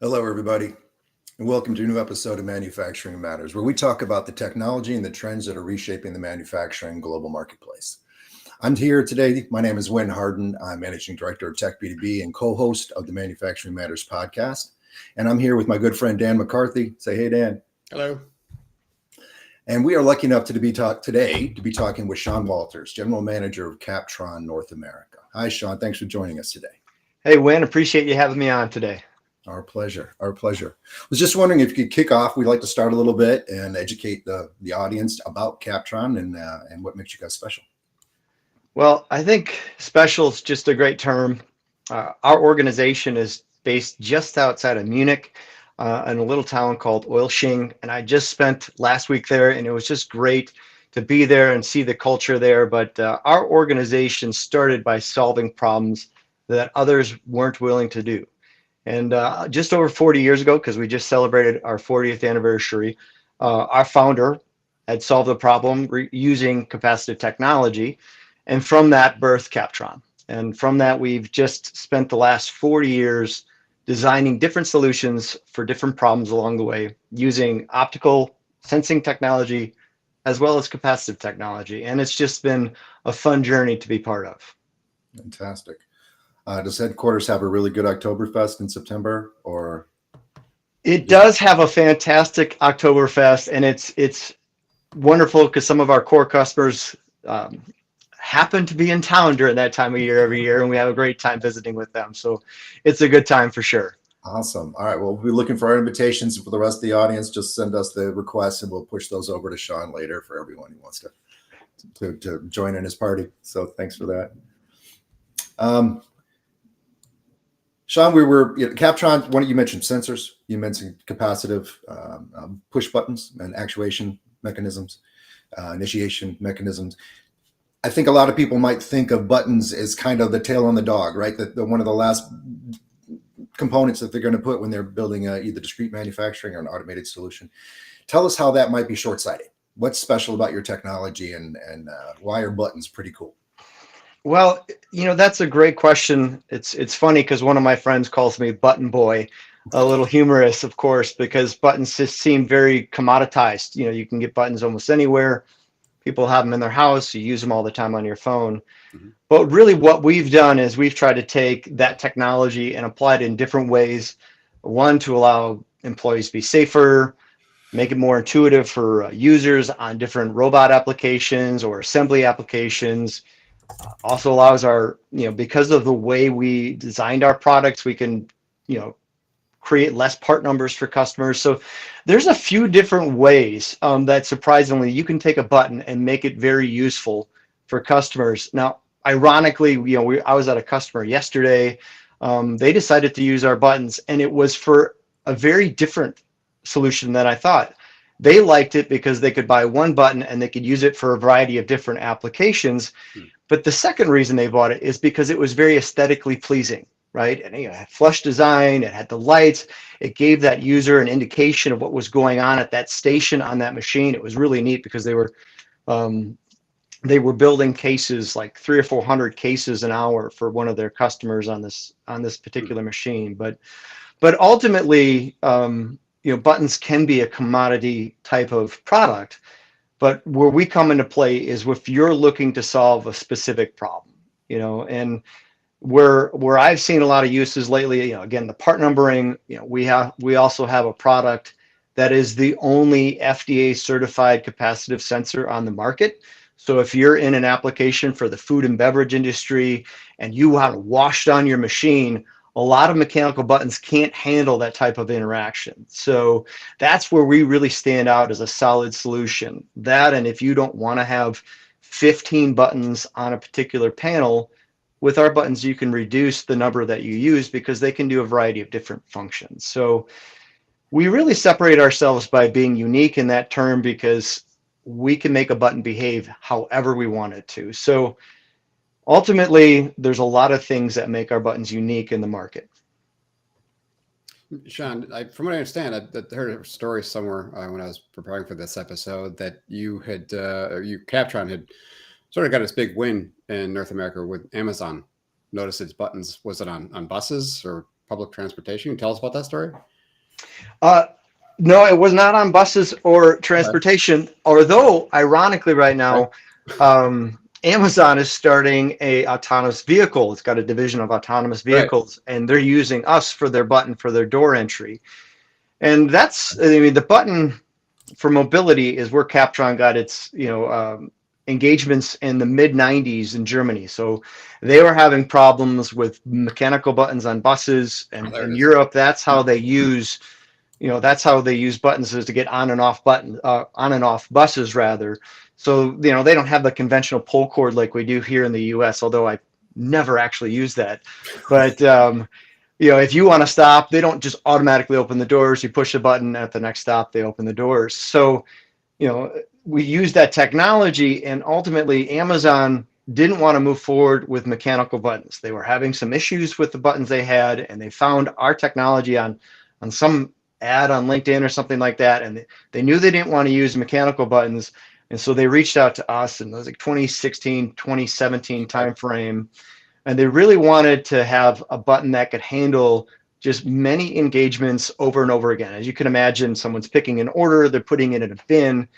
Hello, everybody, and welcome to a new episode of Manufacturing Matters, where we talk about the technology and the trends that are reshaping the manufacturing global marketplace. I'm here today. My name is Winn Hardin. I'm Managing Director of Tech B2B and co-host of the Manufacturing Matters podcast. And I'm here with my good friend, Dan McCarthy. Say, hey, Dan. Hello. And we are lucky enough to be talking with Sean Walters, General Manager of Captron North America. Hi, Sean. Thanks for joining us today. Hey, Winn. Appreciate you having me on today. Our pleasure. Our pleasure. I was just wondering if you could kick off. We'd like to start a little bit and educate the audience about Captron and what makes you guys special. Well, I think special is just a great term. Our organization is based just outside of Munich in a little town called Oilsching. And I just spent last week there, and it was just great to be there and see the culture there. But our organization started by solving problems that others weren't willing to do. And just over 40 years ago, because we just celebrated our 40th anniversary, our founder had solved the problem using capacitive technology. And from that birthed Captron. And from that, we've just spent the last 40 years designing different solutions for different problems along the way, using optical sensing technology as well as capacitive technology. And it's just been a fun journey to be part of. Fantastic. Does headquarters have a really good Oktoberfest in September, or? It does have a fantastic Oktoberfest, and it's wonderful because some of our core customers happen to be in town during that time of year every year, and we have a great time visiting with them. So it's a good time for sure. Awesome. All right. Well, we'll be looking for our invitations for the rest of the audience. Just send us the requests, and we'll push those over to Sean later for everyone who wants to join in his party. So thanks for that. Sean, Captron, you mentioned sensors, you mentioned capacitive push buttons and actuation mechanisms, initiation mechanisms. I think a lot of people might think of buttons as kind of the tail on the dog, right? That one of the last components that they're going to put when they're building either discrete manufacturing or an automated solution. Tell us how that might be short-sighted. What's special about your technology and why are buttons pretty cool? Well, that's a great question. It's funny because one of my friends calls me Button Boy, a little humorous, of course, because buttons just seem very commoditized. You can get buttons almost anywhere. People have them in their house. You use them all the time on your phone. Mm-hmm. But really what we've done is we've tried to take that technology and apply it in different ways. One, to allow employees to be safer, make it more intuitive for users on different robot applications or assembly applications. Also allows because of the way we designed our products, we can, create less part numbers for customers. So there's a few different ways that surprisingly you can take a button and make it very useful for customers. Now, ironically, I was at a customer yesterday. They decided to use our buttons, and it was for a very different solution than I thought. They liked it because they could buy one button and they could use it for a variety of different applications. But the second reason they bought it is because it was very aesthetically pleasing, right? And it had flush design, it had the lights, it gave that user an indication of what was going on at that station on that machine. It was really neat because they were building cases, like 300 or 400 cases an hour for one of their customers on this particular machine. But ultimately, buttons can be a commodity type of product. But where we come into play is if you're looking to solve a specific problem, and where I've seen a lot of uses lately, again, the part numbering, we also have a product that is the only FDA certified capacitive sensor on the market. So if you're in an application for the food and beverage industry and you want to wash down your machine, a lot of mechanical buttons can't handle that type of interaction. So that's where we really stand out as a solid solution. That, and if you don't want to have 15 buttons on a particular panel, with our buttons, you can reduce the number that you use because they can do a variety of different functions. So we really separate ourselves by being unique in that term because we can make a button behave however we want it to. So ultimately, there's a lot of things that make our buttons unique in the market. Sean, from what I understand, I heard a story somewhere when I was preparing for this episode that Captron had sort of got its big win in North America with Amazon. Noticed its buttons. Was it on buses or public transportation? Can you tell us about that story? No, it was not on buses or transportation. Although, ironically, right now, Amazon is starting a autonomous vehicle. It's got a division of autonomous vehicles, and they're using us for their button for their door entry. And that's, I mean, the button for mobility is where Captron got its, engagements in the mid 90s in Germany. So they were having problems with mechanical buttons on buses, and in Europe, that's how they use buttons is to get on and off buses rather. So, they don't have the conventional pull cord like we do here in the US, although I never actually use that. But, if you want to stop, they don't just automatically open the doors. You push a button at the next stop, they open the doors. So, we use that technology, and ultimately Amazon didn't want to move forward with mechanical buttons. They were having some issues with the buttons they had, and they found our technology on some ad on LinkedIn or something like that, and they knew they didn't want to use mechanical buttons, and so they reached out to us in the 2016 2017 timeframe, and they really wanted to have a button that could handle just many engagements over and over again. As you can imagine, someone's picking an order, they're putting it in a bin,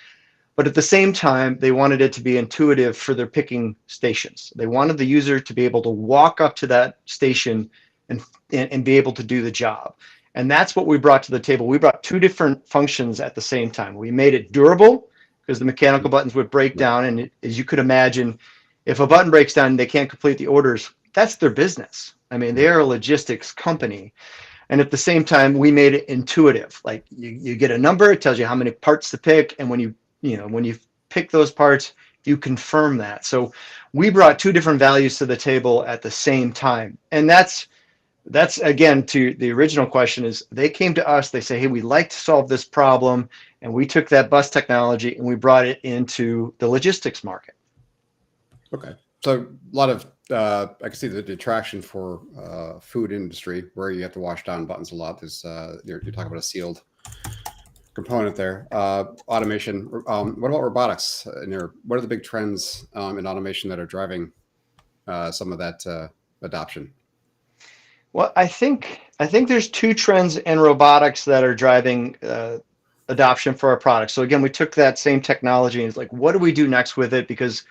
but at the same time, they wanted it to be intuitive for their picking stations. They wanted the user to be able to walk up to that station and be able to do the job. And that's what we brought to the table. We brought two different functions at the same time. We made it durable because the mechanical buttons would break down. And as you could imagine, if a button breaks down and they can't complete the orders, that's their business. I mean, they are a logistics company. And at the same time, we made it intuitive. Like you get a number, it tells you how many parts to pick. And when you pick those parts, you confirm that. So we brought two different values to the table at the same time. And that's again, to the original question, is they came to us, they say, hey, we'd like to solve this problem. And we took that bus technology and we brought it into the logistics market. Okay. So a lot of, I can see the attraction for food industry where you have to wash down buttons a lot. There's, you're talking about a sealed component there. Automation. What about robotics? What are the big trends in automation that are driving some of that adoption? Well, I think there's two trends in robotics that are driving adoption for our products. So again, we took that same technology and it's like, what do we do next with it? Because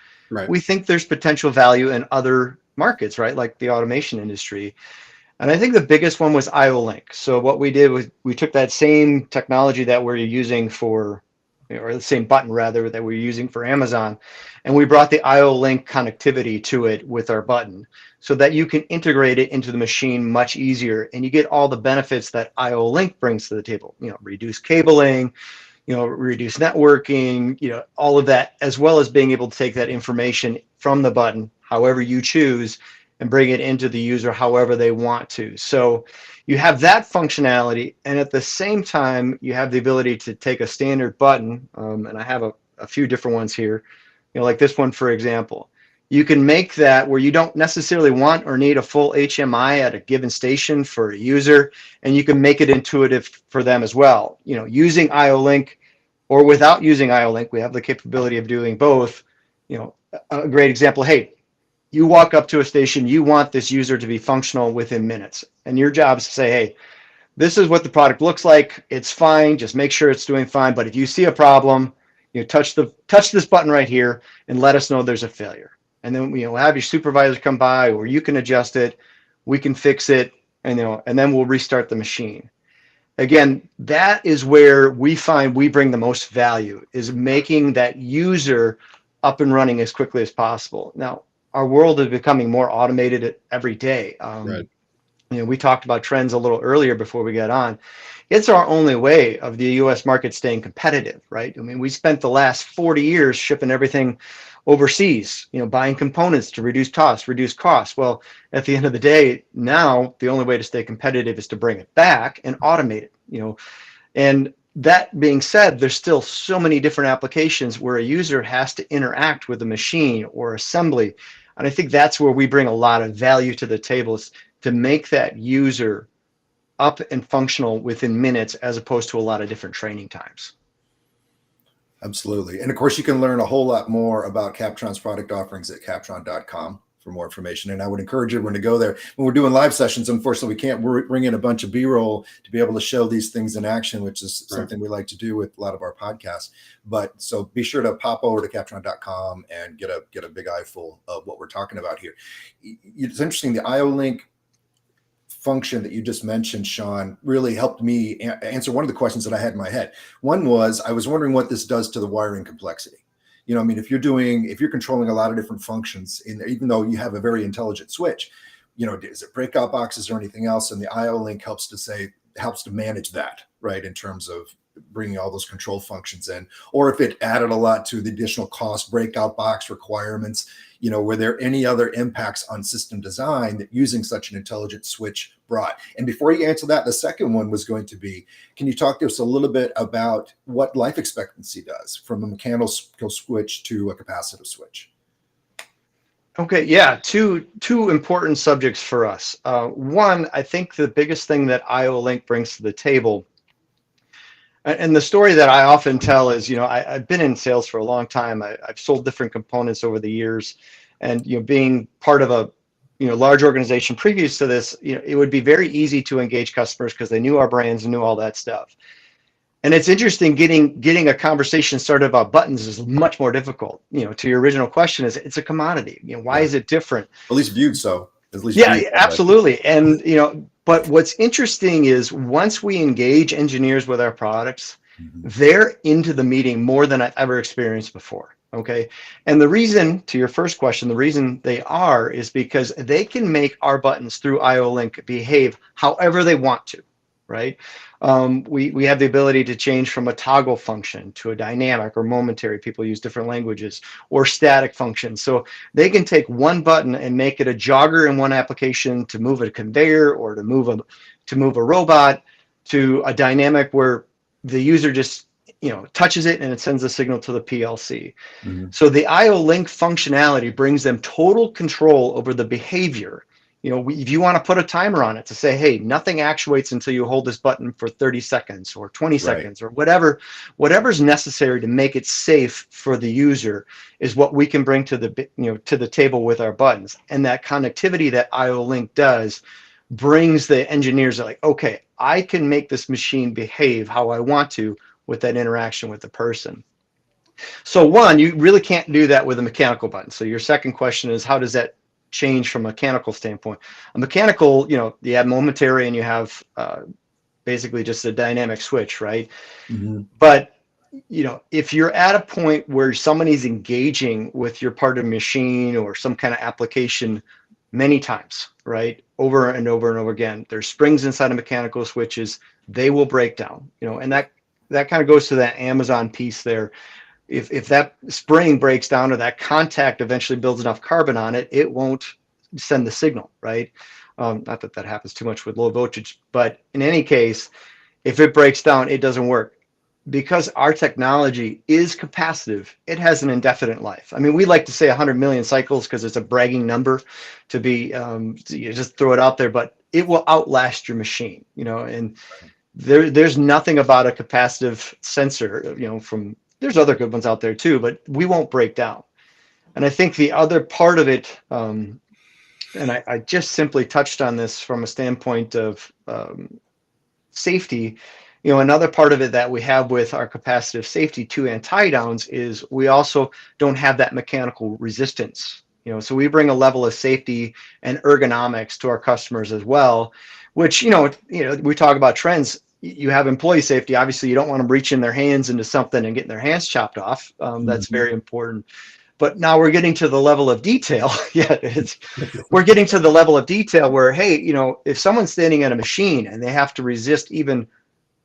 we think there's potential value in other markets, right? Like the automation industry. And I think the biggest one was IO-Link. So what we did was we took that same technology that we're using for, or the same button rather, that we're using for Amazon, and we brought the IO-Link connectivity to it with our button so that you can integrate it into the machine much easier, and you get all the benefits that IO-Link brings to the table. Reduce cabling, reduce networking, all of that, as well as being able to take that information from the button, however you choose, and bring it into the user however they want to. So you have that functionality, and at the same time, you have the ability to take a standard button, and I have a few different ones here, like this one, for example. You can make that where you don't necessarily want or need a full HMI at a given station for a user, and you can make it intuitive for them as well. Using IO-Link or without using IO-Link, we have the capability of doing both. A great example, hey, you walk up to a station, you want this user to be functional within minutes. And your job is to say, hey, this is what the product looks like. It's fine. Just make sure it's doing fine. But if you see a problem, touch this button right here and let us know there's a failure. And then we'll have your supervisor come by, or you can adjust it. We can fix it, and then we'll restart the machine. Again, that is where we find we bring the most value, is making that user up and running as quickly as possible. Now, our world is becoming more automated every day. We talked about trends a little earlier before we got on. It's our only way of the U.S. market staying competitive, right? I mean, we spent the last 40 years shipping everything overseas, buying components to reduce costs. Well, at the end of the day, now the only way to stay competitive is to bring it back and automate it, And that being said, there's still so many different applications where a user has to interact with a machine or assembly. And I think that's where we bring a lot of value to the table, is to make that user up and functional within minutes, as opposed to a lot of different training times. Absolutely. And of course, you can learn a whole lot more about Captron's product offerings at captron.com. for more information. And I would encourage everyone to go there. When we're doing live sessions, unfortunately, we can't bring in a bunch of B-roll to be able to show these things in action, which is something we like to do with a lot of our podcasts. But so be sure to pop over to Captron.com and get a big eye full of what we're talking about here. It's interesting. The IO-Link function that you just mentioned, Sean, really helped me answer one of the questions that I had in my head. One was, I was wondering what this does to the wiring complexity. You know, I mean, if you're controlling a lot of different functions, even though you have a very intelligent switch, you know, is it breakout boxes or anything else? And the IO-Link helps to manage that, right, in terms of bringing all those control functions in. Or if it added a lot to the additional cost, breakout box requirements, you know, were there any other impacts on system design that using such an intelligent switch brought? And before you answer that, the second one was going to be, can you talk to us a little bit about what life expectancy does from a mechanical switch to a capacitive switch? Okay, yeah, two important subjects for us. One, I think the biggest thing that IO-Link brings to the table, and the story that I often tell is, you know, I've been in sales for a long time. I've sold different components over the years, and you know, being part of a large organization previous to this, you know, it would be very easy to engage customers because they knew our brands and knew all that stuff. And it's interesting, getting a conversation started about buttons is much more difficult. You know, to your original question, is it's a commodity. You know, why is it different? At least viewed so. At least yeah, absolutely. And you know, but what's interesting is once we engage engineers with our products, they're into the meeting more than I've ever experienced before. Okay. And the reason, to your first question, the reason they are is because they can make our buttons through IO-Link behave however they want to, right? We have the ability to change from a toggle function to a dynamic or momentary. People use different languages, or static function. So they can take one button and make it a jogger in one application to move a conveyor, or to move a robot, to a dynamic where the user just touches it and it sends a signal to the PLC. So the IO-Link functionality brings them total control over the behavior. You know, if you want to put a timer on it to say, hey, nothing actuates until you hold this button for 30 seconds or 20 seconds or whatever's necessary to make it safe for the user is what we can bring to the table with our buttons. And that connectivity that IO-Link does brings the engineers like, okay, I can make this machine behave how I want to with that interaction with the person. So one, you really can't do that with a mechanical button. So your second question is, how does that change from a mechanical standpoint? A mechanical, you have momentary and you have basically just a dynamic switch, right? But if you're at a point where somebody's engaging with your part of the machine or some kind of application many times, right, over and over and over again, there's springs inside of mechanical switches, they will break down, and that kind of goes to that Amazon piece there. If that spring breaks down or that contact eventually builds enough carbon on it, it won't send the signal, right? Not that that happens too much with low voltage, but in any case, if it breaks down, it doesn't work. Because our technology is capacitive, it has an indefinite life. I mean, we like to say 100 million cycles because it's a bragging number to be, you just throw it out there, but it will outlast your machine, and there's nothing about a capacitive sensor, there's other good ones out there too, but we won't break down. And I think the other part of it, and I just simply touched on this from a standpoint of safety, another part of it that we have with our capacitive safety 2 and tie downs is we also don't have that mechanical resistance. So we bring a level of safety and ergonomics to our customers as well, which, we talk about trends. You have employee safety. Obviously, you don't want them reaching their hands into something and getting their hands chopped off. That's very important. But now we're getting to the level of detail. We're getting to the level of detail where, hey, if someone's standing at a machine and they have to resist even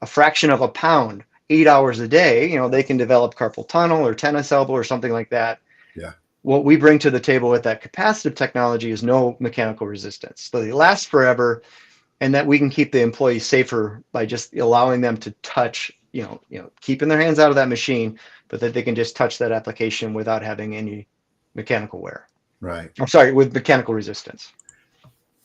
a fraction of a pound 8 hours a day, they can develop carpal tunnel or tennis elbow or something like that. Yeah. What we bring to the table with that capacitive technology is no mechanical resistance. So they last forever. And that we can keep the employees safer by just allowing them to touch, keeping their hands out of that machine, but that they can just touch that application without having any mechanical wear. Right. I'm sorry, with mechanical resistance.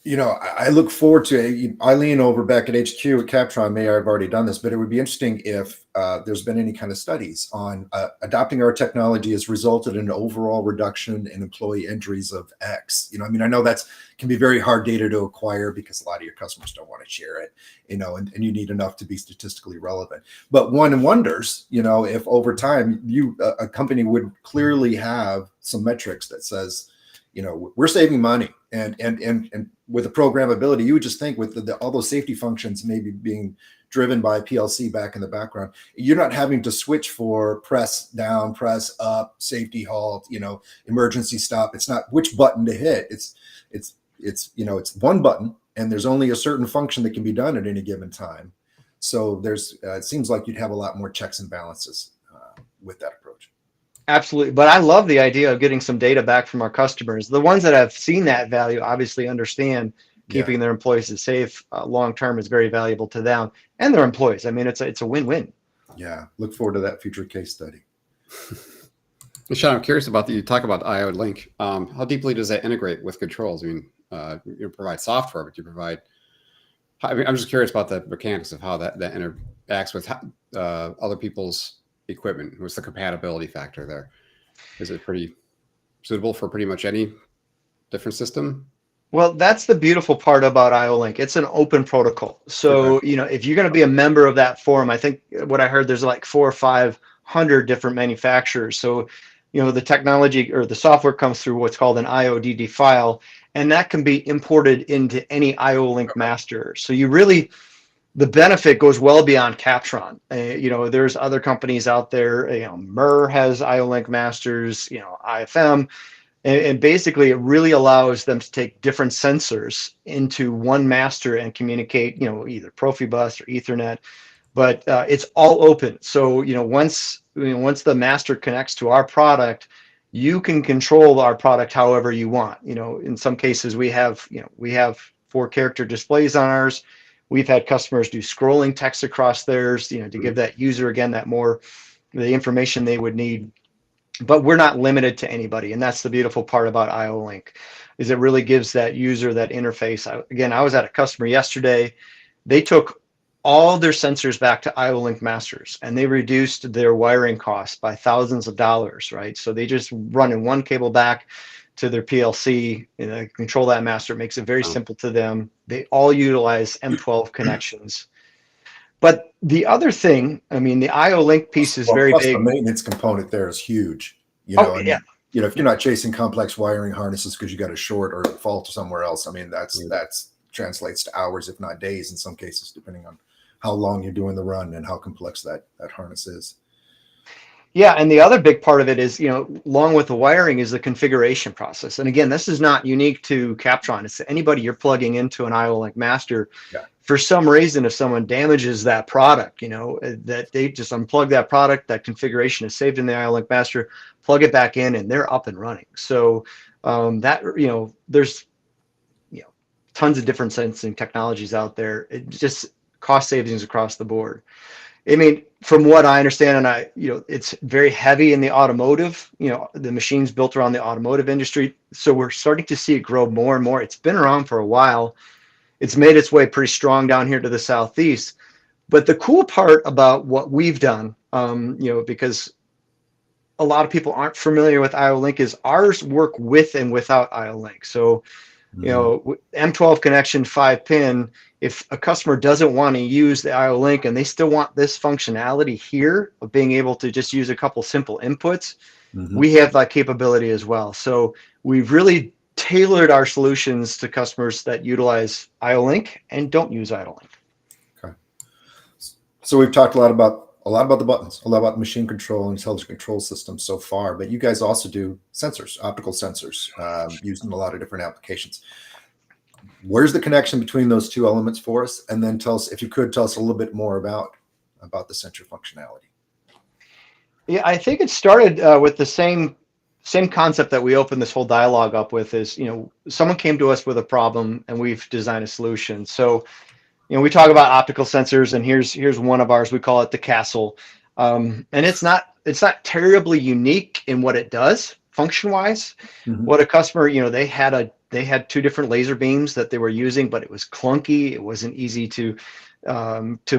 I look forward to Eileen over back at HQ at Captron. May I've already done this, but it would be interesting if there's been any kind of studies on adopting our technology has resulted in an overall reduction in employee injuries of X. I know that's can be very hard data to acquire because a lot of your customers don't want to share it, and you need enough to be statistically relevant. But one wonders, if over time a company would clearly have some metrics that says, we're saving money, and with the programmability, you would just think with all those safety functions maybe being driven by PLC back in the background, you're not having to switch for press down, press up, safety halt, emergency stop. It's not which button to hit. It's one button, and there's only a certain function that can be done at any given time. So it seems like you'd have a lot more checks and balances with that approach. Absolutely. But I love the idea of getting some data back from our customers. The ones that have seen that value obviously understand keeping their employees safe long-term is very valuable to them and their employees. I mean, it's a win-win. Yeah. Look forward to that future case study. Sean, I'm curious about you talk about IO Link. How deeply does that integrate with controls? I mean, you provide software, but you provide, I'm just curious about the mechanics of how that interacts with other people's equipment. What's the compatibility factor there? Is it pretty suitable for pretty much any different system? Well, that's the beautiful part about IO-Link. It's an open protocol. So, if you're going to be a member of that forum, I think what I heard, there's like 400 or 500 different manufacturers. So, the technology or the software comes through what's called an IODD file, and that can be imported into any IO-Link master. So the benefit goes well beyond Captron. There's other companies out there. MER has IO-Link masters. IFM, and basically it really allows them to take different sensors into one master and communicate. Either Profibus or Ethernet, but it's all open. So once the master connects to our product, you can control our product however you want. In some cases we have 4-character displays on ours. We've had customers do scrolling text across theirs, to give that user, again, the information they would need. But we're not limited to anybody. And that's the beautiful part about IO-Link, is it really gives that user that interface. I was at a customer yesterday. They took all their sensors back to IO-Link masters, and they reduced their wiring costs by thousands of dollars, right? So they just run in one cable back to their PLC, control that master. It makes it very simple to them. They all utilize M12 connections. But the other thing, the IO-Link piece is very big. The maintenance component there is huge. If you're not chasing complex wiring harnesses because you got a short or a fault somewhere else, that's translates to hours, if not days, in some cases, depending on how long you're doing the run and how complex that harness is. Yeah, and the other big part of it is, along with the wiring, is the configuration process. And again, this is not unique to Captron. It's anybody you're plugging into an IO-Link master. Yeah. For some reason, if someone damages that product, that they just unplug that product, that configuration is saved in the IO-Link master, plug it back in, and they're up and running. So there's tons of different sensing technologies out there. It just cost savings across the board. From what I understand, and it's very heavy in the automotive, the machines built around the automotive industry. So we're starting to see it grow more and more. It's been around for a while. It's made its way pretty strong down here to the Southeast. But the cool part about what we've done, because a lot of people aren't familiar with IO-Link, is ours work with and without IO-Link. So, M12 connection, 5-pin, if a customer doesn't want to use the IO-Link and they still want this functionality here of being able to just use a couple simple inputs, we have that capability as well. So we've really tailored our solutions to customers that utilize IO-Link and don't use IO-Link. Okay. So we've talked a lot about the buttons, a lot about machine control and intelligent control systems so far, but you guys also do sensors, optical sensors, used in a lot of different applications. Where's the connection between those two elements for us? And then tell us a little bit more about the sensor functionality. Yeah, I think it started with the same concept that we opened this whole dialogue up with is, someone came to us with a problem and we've designed a solution. So, we talk about optical sensors, and here's one of ours. We call it the Castle, and it's not terribly unique in what it does function wise. Mhm. What a customer, they had two different laser beams that they were using, but it was clunky. It wasn't easy to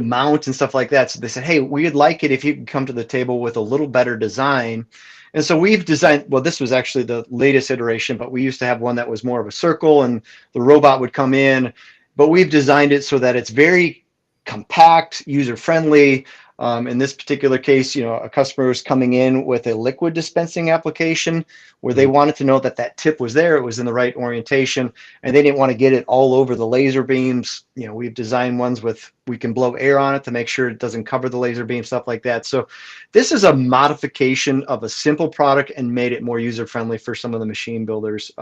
mount and stuff like that. So they said, hey, we'd like it if you could come to the table with a little better design. And so we've designed, well, this was actually the latest iteration, but we used to have one that was more of a circle and the robot would come in, but we've designed it so that it's very compact, user-friendly. In this particular case, a customer was coming in with a liquid dispensing application where they wanted to know that that tip was there, it was in the right orientation, and they didn't want to get it all over the laser beams. We've designed ones with, we can blow air on it to make sure it doesn't cover the laser beam, stuff like that. So this is a modification of a simple product and made it more user-friendly for some of the machine builders.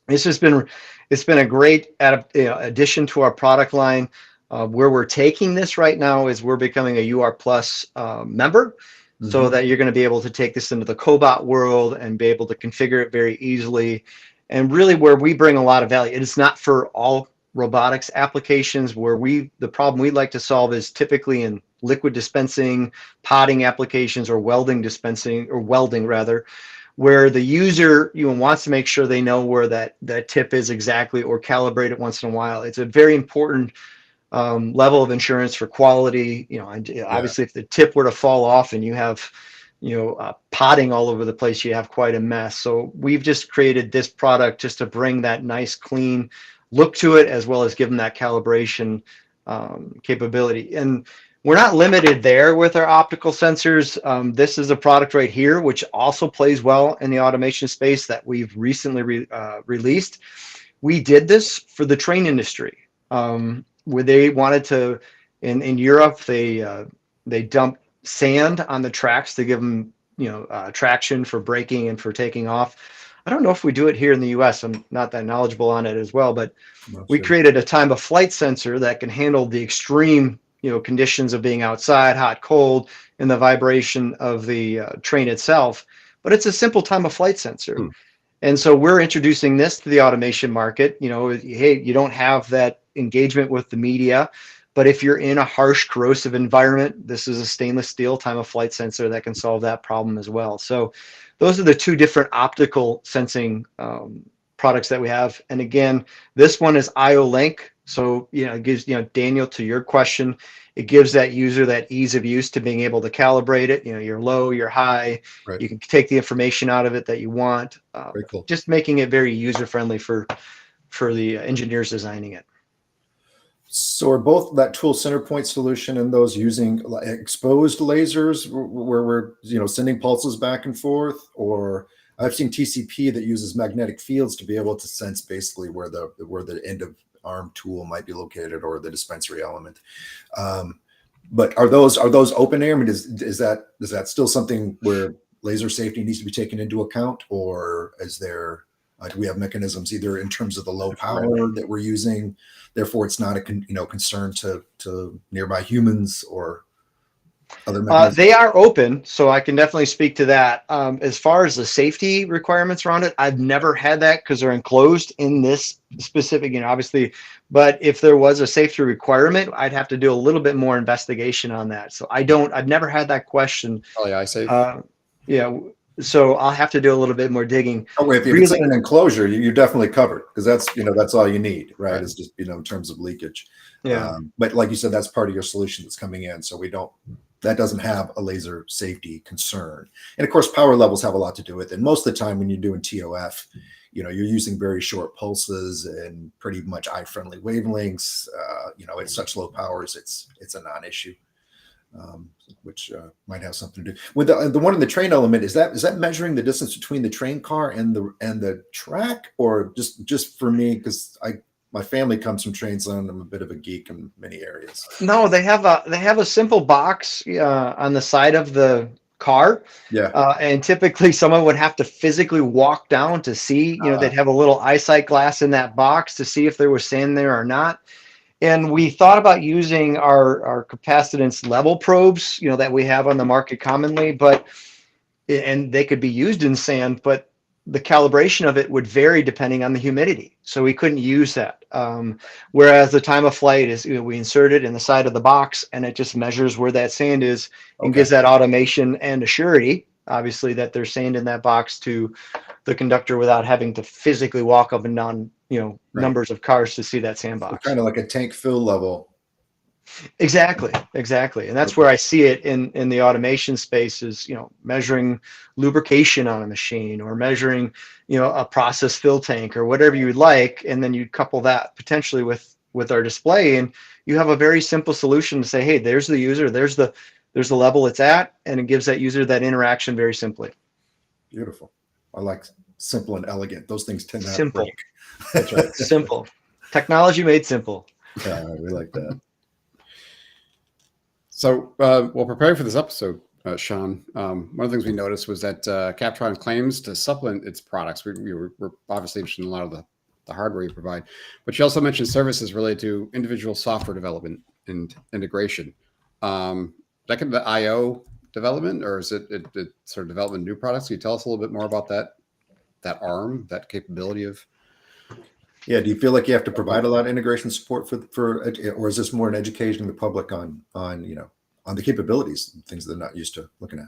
It's been a great addition to our product line. Where we're taking this right now is we're becoming a UR Plus member, so that you're going to be able to take this into the cobot world and be able to configure it very easily. And really where we bring a lot of value, it is not for all robotics applications. The problem we'd like to solve is typically in liquid dispensing, potting applications, or welding rather, where the user wants to make sure they know where that tip is exactly, or calibrate it once in a while. It's a very important level of insurance for quality. Obviously if the tip were to fall off and you have potting all over the place, you have quite a mess. So we've just created this product just to bring that nice clean look to it, as well as give them that calibration capability. And we're not limited there with our optical sensors. This is a product right here which also plays well in the automation space that we've recently released. We did this for the train industry, where they wanted to, in Europe, they dump sand on the tracks to give them, traction for braking and for taking off. I don't know if we do it here in the US. I'm not that knowledgeable on it as well, but we created a time of flight sensor that can handle the extreme, conditions of being outside, hot, cold, and the vibration of the train itself. But it's a simple time of flight sensor. And so we're introducing this to the automation market. Hey, you don't have that engagement with the media, but if you're in a harsh, corrosive environment, this is a stainless steel time of flight sensor that can solve that problem as well. So those are the two different optical sensing products that we have. And again, this one is IO Link. So, it gives, Daniel, to your question, it gives that user that ease of use to being able to calibrate it. You're low, you're high, Right. You can take the information out of it that you want. Very cool. Just making it very user friendly for the engineers designing it. So are both that tool center point solution and those using exposed lasers where we're sending pulses back and forth? Or I've seen TCP that uses magnetic fields to be able to sense basically where the end of arm tool might be located, or the dispensary element. But are those open air? I mean, is that still something where laser safety needs to be taken into account, or is there do we have mechanisms either in terms of the low power that we're using, therefore it's not a concern to nearby humans, or other mechanisms? They are open, so I can definitely speak to that. As far as the safety requirements around it, I've never had that because they're enclosed in this specific, obviously. But if there was a safety requirement, I'd have to do a little bit more investigation on that. So I've never had that question. Oh yeah, I say. Yeah. So I'll have to do a little bit more digging. Oh, wait, if it's in an enclosure, you're definitely covered, because that's all you need, right? It's just in terms of leakage. Yeah. But like you said, that's part of your solution that's coming in, so that doesn't have a laser safety concern. And of course, power levels have a lot to do with it. And most of the time when you're doing TOF, you're using very short pulses and pretty much eye-friendly wavelengths. At such low powers, it's a non-issue. Which might have something to do with the one in the train element. Is that measuring the distance between the train car and the track, or just for me, because my family comes from trains and I'm a bit of a geek in many areas. No, they have a simple box on the side of the car. Yeah. And typically someone would have to physically walk down to see, they'd have a little eyesight glass in that box to see if there was sand there or not. And we thought about using our capacitance level probes, that we have on the market commonly, and they could be used in sand, but the calibration of it would vary depending on the humidity. So we couldn't use that. Whereas the time of flight is, we insert it in the side of the box and it just measures where that sand is and gives that automation and a surety obviously, that they're sanding that box to the conductor without having to physically walk up and down, Right. numbers of cars to see that So sandbox. kind of like a tank fill level. Exactly. And that's where I see it in the automation space is, measuring lubrication on a machine or measuring, a process fill tank or whatever you would like. And then you couple that potentially with our display, and you have a very simple solution to say, hey, there's the user, there's the level it's at, and it gives that user that interaction very simply. Beautiful. I like simple and elegant. Those things tend to Simple. break. That's right. Simple. Technology made simple. Yeah, we like that. So, while preparing for this episode, Sean, one of the things we noticed was that Captron claims to supplement its products. We're obviously interested in a lot of the hardware you provide, but you also mentioned services related to individual software development and integration. That could be the IO development, or is it sort of development of new products? Can you tell us a little bit more about that arm, that capability of? Yeah. Do you feel like you have to provide a lot of integration support for, or is this more an education of the public on the capabilities, things they're not used to looking at?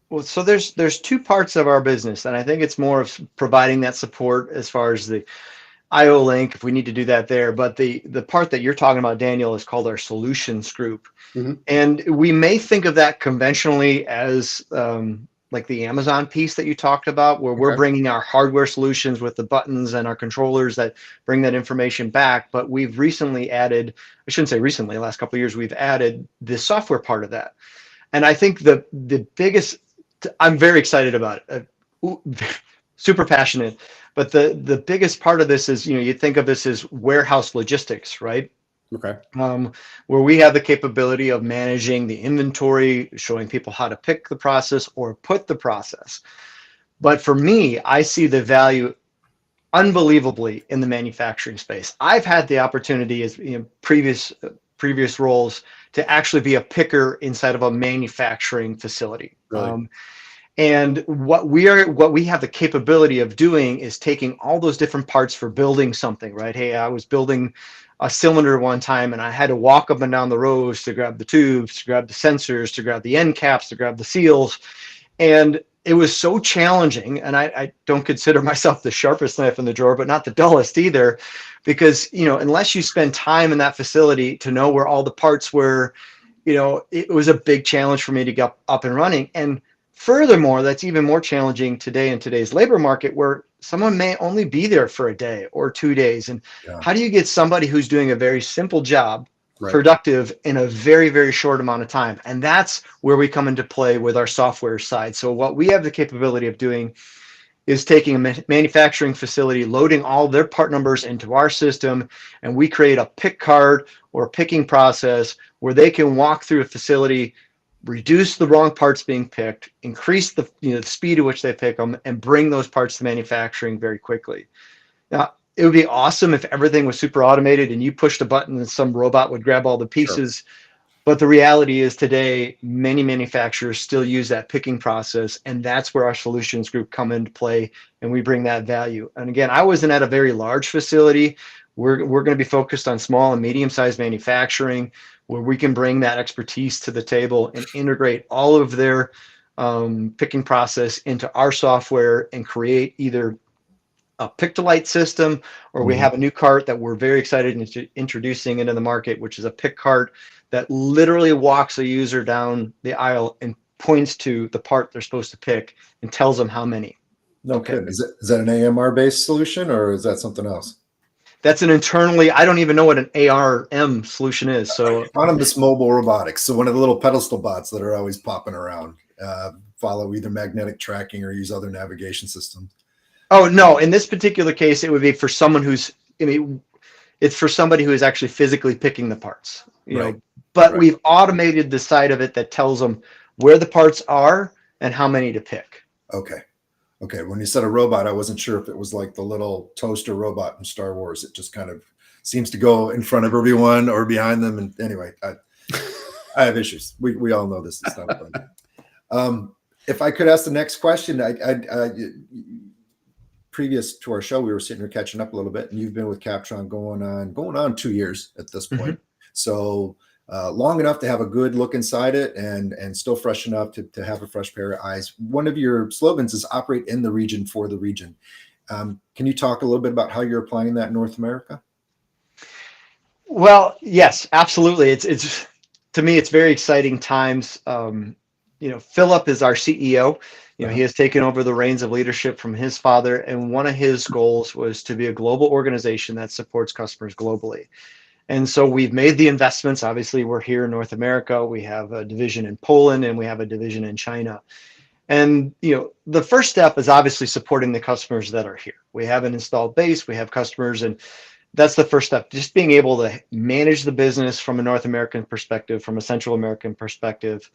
Well, so there's two parts of our business, and I think it's more of providing that support as far as the IO link, if we need to do that there. But the part that you're talking about, Daniel, is called our solutions group. Mm-hmm. And we may think of that conventionally as like the Amazon piece that you talked about, where we're bringing our hardware solutions with the buttons and our controllers that bring that information back. But we've recently added, I shouldn't say recently, the last couple of years, we've added the software part of that. And I think the biggest, I'm very excited about it, super passionate. But the biggest part of this is, you think of this as warehouse logistics, right? Okay. Where we have the capability of managing the inventory, showing people how to pick the process or put the process. But for me, I see the value unbelievably in the manufacturing space. I've had the opportunity as previous roles to actually be a picker inside of a manufacturing facility. Really? And what we have the capability of doing is taking all those different parts for building something, right? Hey, I was building a cylinder one time and I had to walk up and down the rows to grab the tubes, to grab the sensors, to grab the end caps, to grab the seals. And it was so challenging. And I don't consider myself the sharpest knife in the drawer, but not the dullest either, because, unless you spend time in that facility to know where all the parts were, it was a big challenge for me to get up and running. And furthermore, that's even more challenging today in today's labor market, where someone may only be there for a day or 2 days. And how do you get somebody who's doing a very simple job productive in a very, very short amount of time? And that's where we come into play with our software side. So what we have the capability of doing is taking a manufacturing facility, loading all their part numbers into our system, and we create a pick card or a picking process where they can walk through a facility, reduce the wrong parts being picked, increase the speed at which they pick them, and bring those parts to manufacturing very quickly. Now, it would be awesome if everything was super automated and you pushed a button and some robot would grab all the pieces. Sure. But the reality is today, many manufacturers still use that picking process, and that's where our solutions group come into play, and we bring that value. And again, I wasn't at a very large facility. We're going to be focused on small and medium-sized manufacturing, where we can bring that expertise to the table and integrate all of their picking process into our software and create either a pick-to-light system, or we have a new cart that we're very excited in introducing into the market, which is a pick cart that literally walks a user down the aisle and points to the part they're supposed to pick and tells them how many. No kidding. Is that an AMR-based solution, or is that something else? That's an internally, I don't even know what an ARM solution is. So autonomous mobile robotics. So one of the little pedestal bots that are always popping around, follow either magnetic tracking or use other navigation systems. Oh, no. In this particular case, it would be for someone it's for somebody who is actually physically picking the parts, but we've automated the side of it that tells them where the parts are and how many to pick. Okay. When you said a robot, I wasn't sure if it was like the little toaster robot in Star Wars. It just kind of seems to go in front of everyone or behind them. And anyway, I have issues. We all know this is not fun. If I could ask the next question, previous to our show, we were sitting here catching up a little bit, and you've been with Captron going on 2 years at this point. So long enough to have a good look inside it and still fresh enough to have a fresh pair of eyes. One of your slogans is operate in the region for the region. Can you talk a little bit about how you're applying that in North America? Well, yes, absolutely. It's to me, it's very exciting times. Philip is our CEO. He has taken over the reins of leadership from his father, and one of his goals was to be a global organization that supports customers globally. And so we've made the investments. Obviously, we're here in North America. We have a division in Poland and we have a division in China. And the first step is obviously supporting the customers that are here. We have an installed base, we have customers, and that's the first step. Just being able to manage the business from a North American perspective, from a Central American perspective.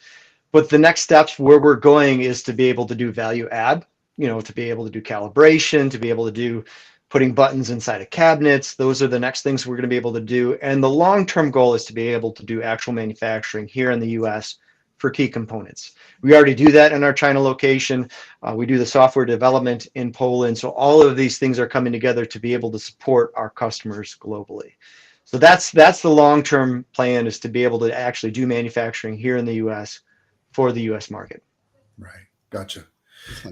But the next steps where we're going is to be able to do value add, to be able to do calibration, to be able to do putting buttons inside of cabinets. Those are the next things we're going to be able to do. And the long-term goal is to be able to do actual manufacturing here in the US for key components. We already do that in our China location. We do the software development in Poland. So all of these things are coming together to be able to support our customers globally. So that's the long-term plan, is to be able to actually do manufacturing here in the US for the US market. Right. Gotcha.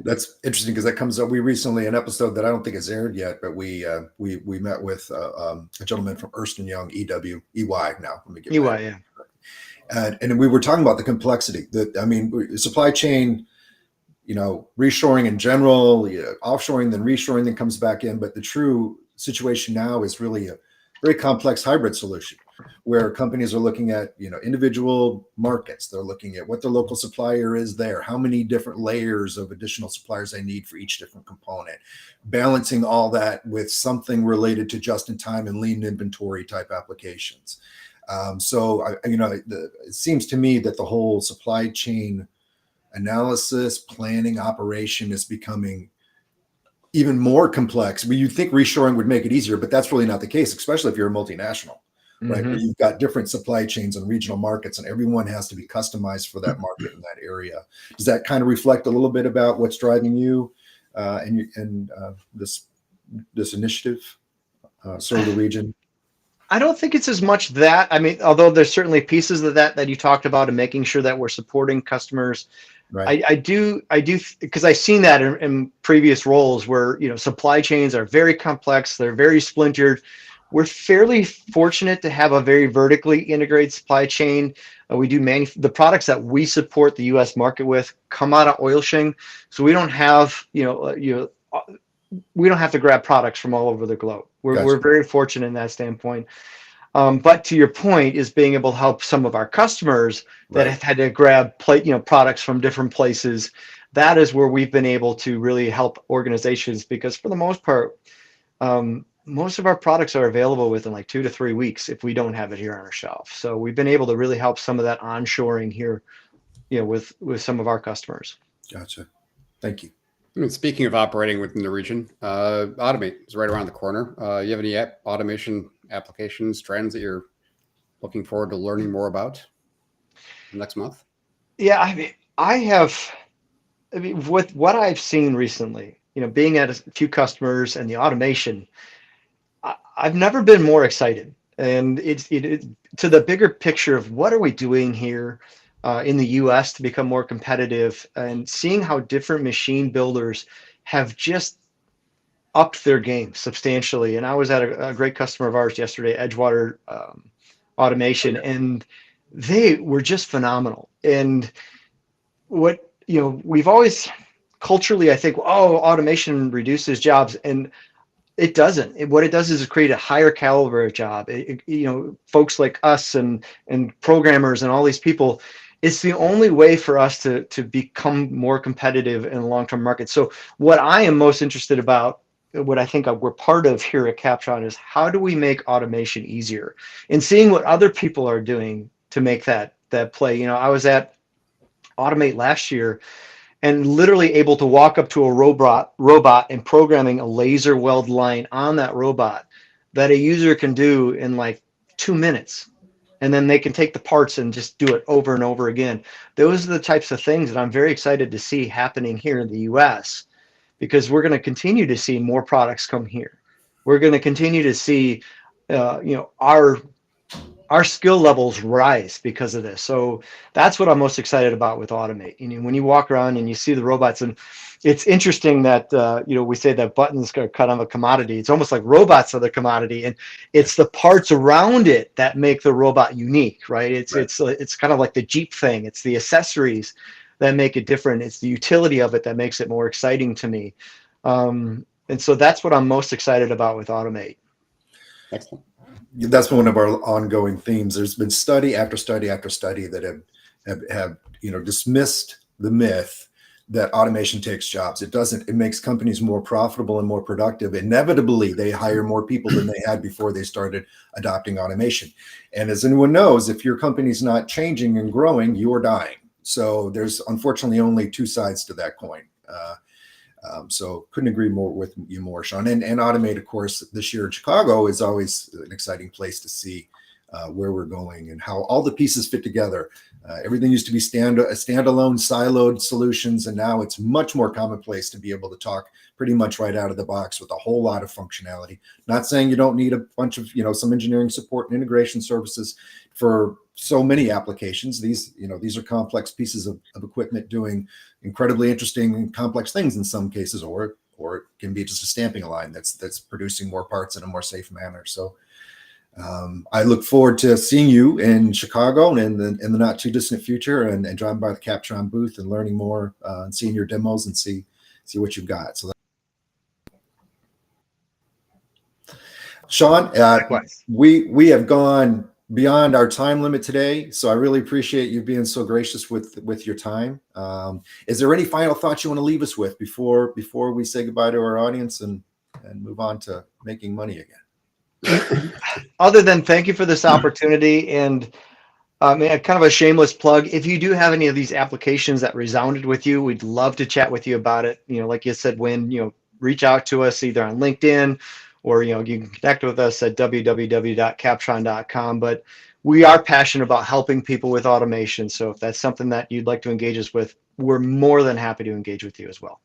That's interesting because that comes up. We recently, an episode that I don't think is aired yet, but we met with a gentleman from Ernst & Young, EY now. Let me get EY, yeah. And we were talking about the complexity supply chain, reshoring in general, offshoring, then reshoring, then comes back in. But the true situation now is really a very complex hybrid solution where companies are looking at, individual markets. They're looking at what the local supplier is there, how many different layers of additional suppliers they need for each different component, balancing all that with something related to just-in-time and lean inventory type applications. It seems to me that the whole supply chain analysis, planning, operation is becoming even more complex. You'd think reshoring would make it easier, but that's really not the case, especially if you're a multinational, right? Where you've got different supply chains and regional markets, and everyone has to be customized for that market in that area. Does that kind of reflect a little bit about what's driving you and this initiative, serve the region? I don't think it's as much that. I mean, although there's certainly pieces of that you talked about, and making sure that we're supporting customers. Right. I do, because I've seen that in previous roles where, supply chains are very complex. They're very splintered. We're fairly fortunate to have a very vertically integrated supply chain. We do the products that we support the U.S. market with come out of Oilshing, so we don't have, we don't have to grab products from all over the globe. We're very fortunate in that standpoint. But to your point, is being able to help some of our customers that have had to grab products from different places. That is where we've been able to really help organizations, because for the most part, most of our products are available within like 2 to 3 weeks if we don't have it here on our shelf. So we've been able to really help some of that onshoring here, with some of our customers. Gotcha. Thank you. Speaking of operating within the region, Automate is right around the corner. You have any automation applications, trends that you're looking forward to learning more about next month? Yeah, with what I've seen recently, being at a few customers and the automation, I've never been more excited. And it's to the bigger picture of what are we doing here in the US to become more competitive, and seeing how different machine builders have just upped their game substantially. And I was at a great customer of ours yesterday, Edgewater Automation, and they were just phenomenal. And what, we've always culturally, I think, automation reduces jobs, and it doesn't. What it does is create a higher caliber of job. Folks like us and programmers and all these people, it's the only way for us to become more competitive in the long-term market. So what I am most interested about, what I think we're part of here at Captron, is how do we make automation easier, and seeing what other people are doing to make that play. I was at Automate last year and literally able to walk up to a robot and programming a laser weld line on that robot that a user can do in like 2 minutes. And then they can take the parts and just do it over and over again. Those are the types of things that I'm very excited to see happening here in the US, because we're going to continue to see more products come here. We're going to continue to see, our our skill levels rise because of this. So that's what I'm most excited about with Automate. When you walk around and you see the robots, and it's interesting that we say that buttons are kind of a commodity. It's almost like robots are the commodity, and it's the parts around it that make the robot unique, right? It's kind of like the Jeep thing. It's the accessories that make it different. It's the utility of it that makes it more exciting to me. And so that's what I'm most excited about with Automate. Excellent. That's one of our ongoing themes. There's been study after study after study that have dismissed the myth that automation takes jobs. It doesn't. It makes companies more profitable and more productive. Inevitably, they hire more people than they had before they started adopting automation. And as anyone knows, if your company's not changing and growing, you're dying. So there's unfortunately only two sides to that coin. So couldn't agree more with you more, Sean. And Automate, of course, this year in Chicago is always an exciting place to see where we're going and how all the pieces fit together. Everything used to be standalone, siloed solutions, and now it's much more commonplace to be able to talk pretty much right out of the box with a whole lot of functionality. Not saying you don't need a bunch of, some engineering support and integration services for so many applications. These are complex pieces of equipment doing incredibly interesting and complex things in some cases, or it can be just a stamping line that's producing more parts in a more safe manner. So I look forward to seeing you in Chicago and in the not too distant future, and driving by the Captron booth and learning more and seeing your demos and see what you've got. So, Sean, we have gone beyond our time limit today, so I really appreciate you being so gracious with your time. Is there any final thoughts you want to leave us with before we say goodbye to our audience and move on to making money again? Other than thank you for this opportunity, and kind of a shameless plug. If you do have any of these applications that resounded with you, we'd love to chat with you about it. Like you said, Winn, reach out to us either on LinkedIn, or you can connect with us at www.captron.com. But we are passionate about helping people with automation. So if that's something that you'd like to engage us with, we're more than happy to engage with you as well.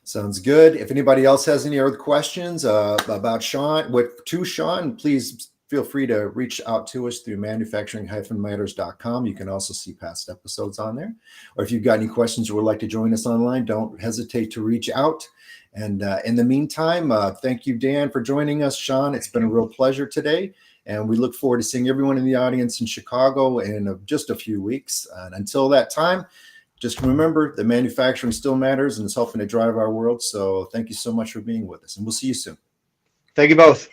Sounds good. If anybody else has any other questions about Sean, please feel free to reach out to us through manufacturing-matters.com. You can also see past episodes on there. Or if you've got any questions or would like to join us online, don't hesitate to reach out. And in the meantime, thank you, Dan, for joining us. Sean, it's been a real pleasure today. And we look forward to seeing everyone in the audience in Chicago in just a few weeks. And until that time, just remember that manufacturing still matters and is helping to drive our world. So thank you so much for being with us, and we'll see you soon. Thank you both.